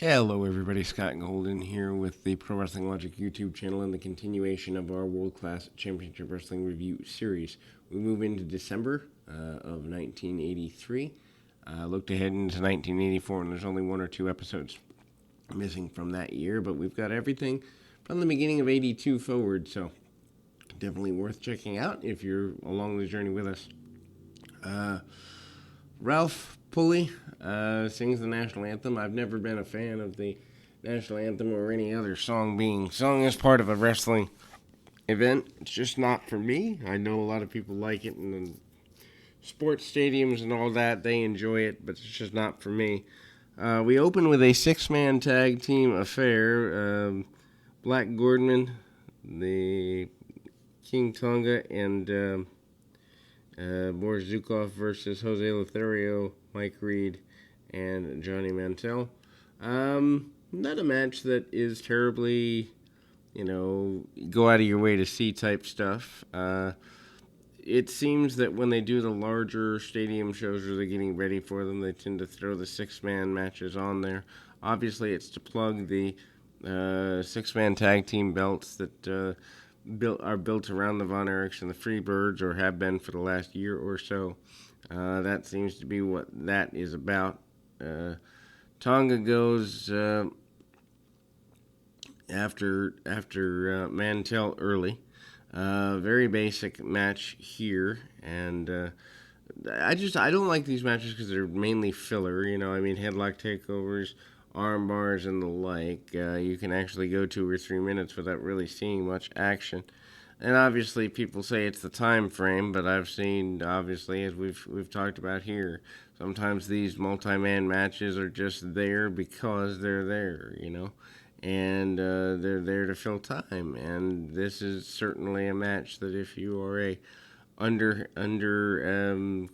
Hello, everybody. Scott Golden here with the Pro Wrestling Logic YouTube channel and the continuation of our World Class Championship Wrestling Review series. We move into December of 1983. Looked ahead into 1984, and there's only one or two episodes missing from that year, but we've got everything from the beginning of 82 forward, so definitely worth checking out if you're along the journey with us. Ralph Pulley sings the national anthem. I've never been a fan of the national anthem or any other song being sung as part of a wrestling event. It's just not for me. I know a lot of people like it, and sports stadiums and all that, they enjoy it, but it's just not for me. We open with a six-man tag team affair. Black Gordman, the King Tonga, and Boris Zhukov versus Jose Lothario, Mike Reed, and Johnny Mantell. Not a match that is terribly, go out of your way to see type stuff. It seems that when they do the larger stadium shows or they're getting ready for them, they tend to throw the six-man matches on there. Obviously, it's to plug the six-man tag team belts that are built around the Von Erichs and the Freebirds, or have been for the last year or so. That seems to be what that is about. Tonga goes after Mantell early. Very basic match here, and I don't like these matches because they're mainly filler. Headlock takeovers, arm bars, and the like. You can actually go 2 or 3 minutes without really seeing much action. And obviously, people say it's the time frame, but I've seen, obviously, as we've talked about here, sometimes these multi-man matches are just there because they're there, and they're there to fill time. And this is certainly a match that if you are a under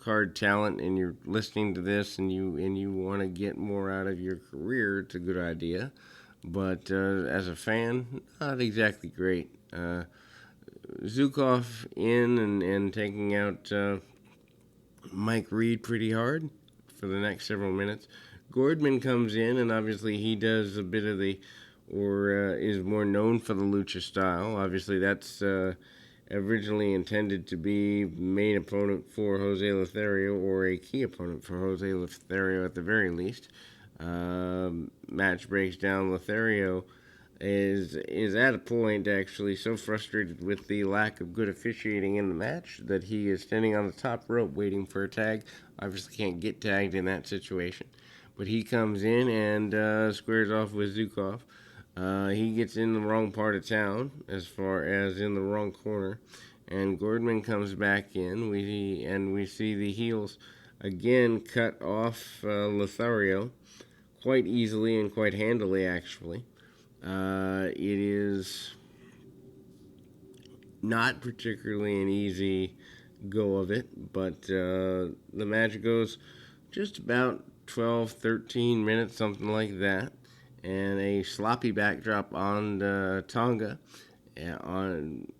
card talent and you're listening to this and you want to get more out of your career, it's a good idea. But as a fan, not exactly great. Zhukov in and taking out Mike Reed pretty hard for the next several minutes. Gordman comes in, and obviously he does a bit of is more known for the lucha style. Obviously that's originally intended to be main opponent for Jose Lothario, or a key opponent for Jose Lothario at the very least. Match breaks down. Lothario is at a point actually so frustrated with the lack of good officiating in the match that he is standing on the top rope waiting for a tag. Obviously can't get tagged in that situation, but he comes in and squares off with Zhukov. He gets in the wrong part of town, as far as in the wrong corner, and Gordman comes back in. We see the heels again cut off Lothario quite easily and quite handily, actually. It is not particularly an easy go of it, but the match goes just about 12, 13 minutes, something like that, and a sloppy backdrop on Tonga, and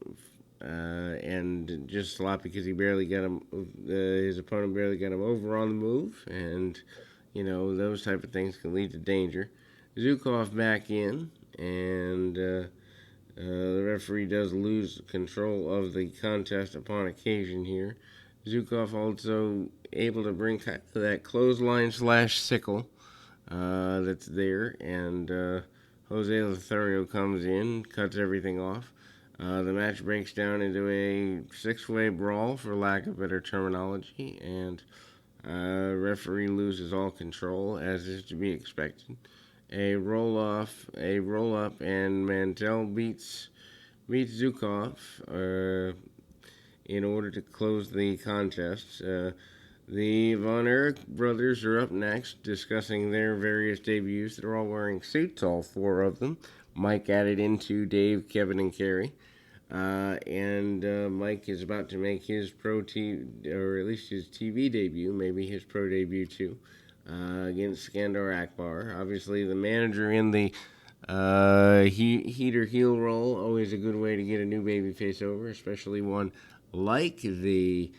just sloppy because he barely got him. His opponent barely got him over on the move, and those type of things can lead to danger. Zhukov back in, and the referee does lose control of the contest upon occasion here. Zhukov also able to bring kind of that clothesline / sickle that's there, and Jose Lothario comes in, cuts everything off. The match breaks down into a 6-way brawl, for lack of better terminology, and referee loses all control, as is to be expected. A roll up, and Mantell beats Zhukov in order to close the contest. The Von Erich brothers are up next, discussing their various debuts. They're all wearing suits, all 4 of them. Mike added into Dave, Kevin, and Kerry. And Mike is about to make his or at least his TV debut, maybe his pro debut too, against Skandar Akbar. Obviously, the manager in the heater heel role, always a good way to get a new babyface over, especially one like a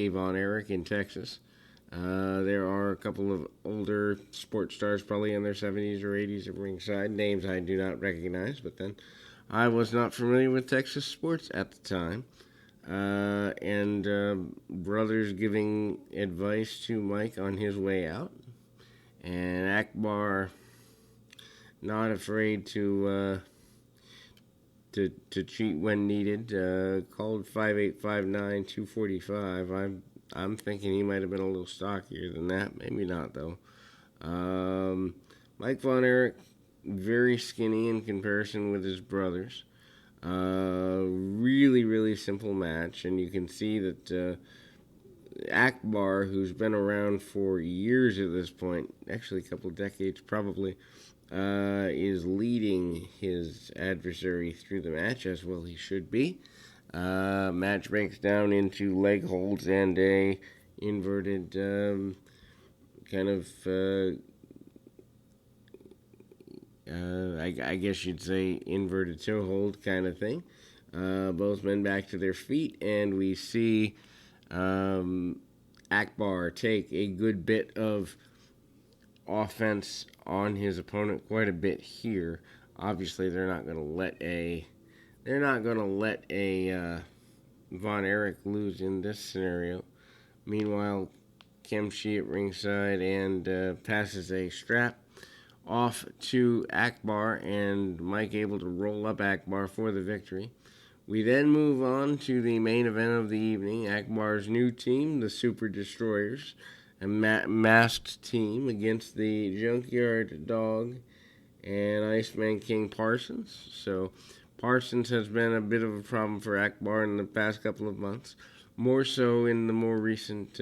Von Erich in Texas. There are a couple of older sports stars, probably in their 70s or 80s, at ringside. Names I do not recognize, but then I was not familiar with Texas sports at the time. And brothers giving advice to Mike on his way out. And Akbar not afraid to cheat when needed. Called 5'8", 5'9", 245. I'm thinking he might have been a little stockier than that. Maybe not though. Mike Von Erich, very skinny in comparison with his brothers. Really, really simple match, and you can see that Akbar, who's been around for years at this point, actually a couple decades probably, is leading his adversary through the match, as well he should be. Match breaks down into leg holds and a inverted kind of, I guess you'd say inverted toe hold kind of thing. Both men back to their feet, and we see Akbar take a good bit of offense on his opponent, quite a bit here. Obviously, they're not going to let a Von Erich lose in this scenario. Meanwhile, Kemshi at ringside and passes a strap off to Akbar, and Mike able to roll up Akbar for the victory. We then move on to the main event of the evening, Akbar's new team, the Super Destroyers, a masked team against the Junkyard Dog and Iceman King Parsons. So Parsons has been a bit of a problem for Akbar in the past couple of months, more so in the more recent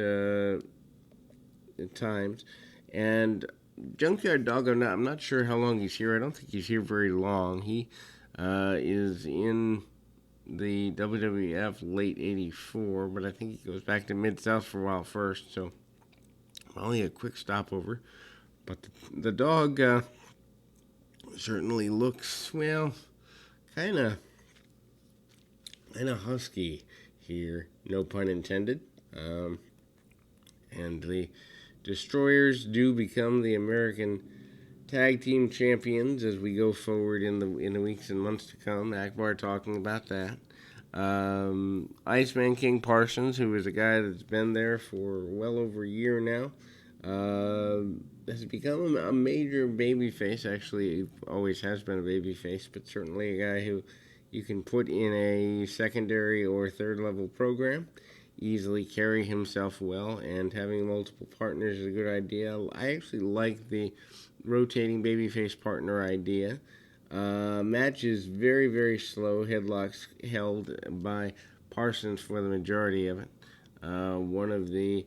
times. And Junkyard Dog, I'm not sure how long he's here. I don't think he's here very long. He is in the WWF late 84, but I think he goes back to Mid-South for a while first, so only a quick stopover. But the dog certainly looks, well, kind of husky here, no pun intended. And the Destroyers do become the American Tag Team Champions as we go forward in the weeks and months to come. Akbar talking about that. Iceman King Parsons, who is a guy that's been there for well over a year now, has become a major babyface. Actually, always has been a babyface, but certainly a guy who you can put in a secondary or third level program, easily carry himself well, and having multiple partners is a good idea. I actually like the rotating babyface partner idea. Match is very, very slow. Headlocks held by Parsons for the majority of it. One of the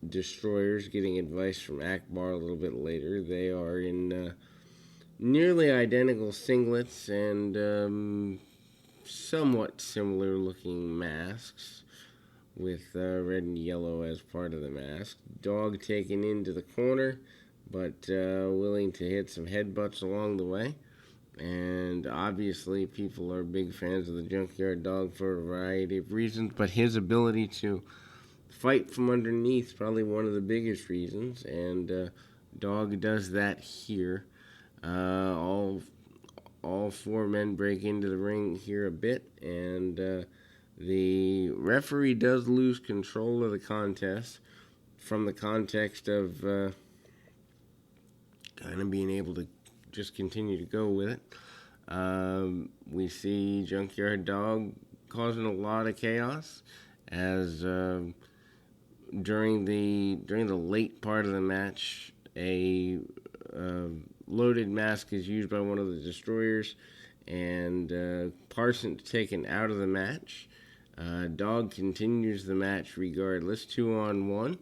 Destroyers getting advice from Akbar a little bit later. They are in nearly identical singlets and somewhat similar looking masks with red and yellow as part of the mask. Dog taken into the corner, but willing to hit some headbutts along the way. And obviously people are big fans of the Junkyard Dog for a variety of reasons, but his ability to fight from underneath is probably one of the biggest reasons, and Dog does that here. All four men break into the ring here a bit, and the referee does lose control of the contest from the context of kind of being able to just continue to go with it. We see Junkyard Dog causing a lot of chaos as during the late part of the match, a loaded mask is used by one of the Destroyers, and Parsons taken out of the match. Dog continues the match regardless, 2-on-1.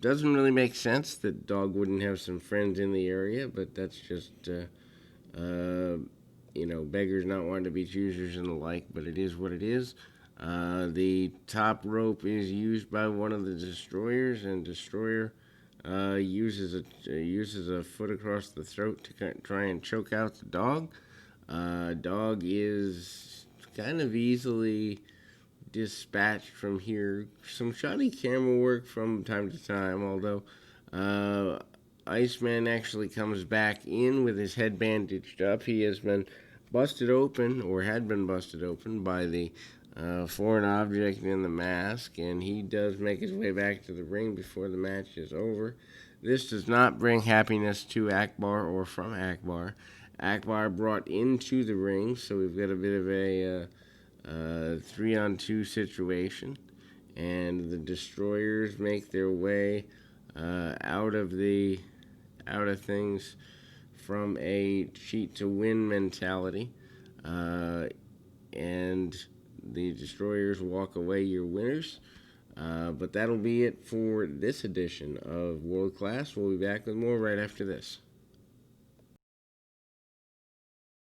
Doesn't really make sense that Dog wouldn't have some friends in the area, but that's just, beggars not wanting to be choosers and the like, but it is what it is. The top rope is used by one of the Destroyers, and Destroyer uses a foot across the throat to try and choke out the Dog. Dog is kind of easily dispatched from here. Some shoddy camera work from time to time, although Iceman actually comes back in with his head bandaged up. He has been busted open, or had been busted open, by the foreign object in the mask, and he does make his way back to the ring before the match is over. This does not bring happiness to Akbar or from Akbar. Akbar brought into the ring, so we've got a bit of a 3-on-2 situation, and the Destroyers make their way out of things from a cheat to win mentality, and the Destroyers walk away your winners. But that'll be it for this edition of World Class. We'll be back with more right after this.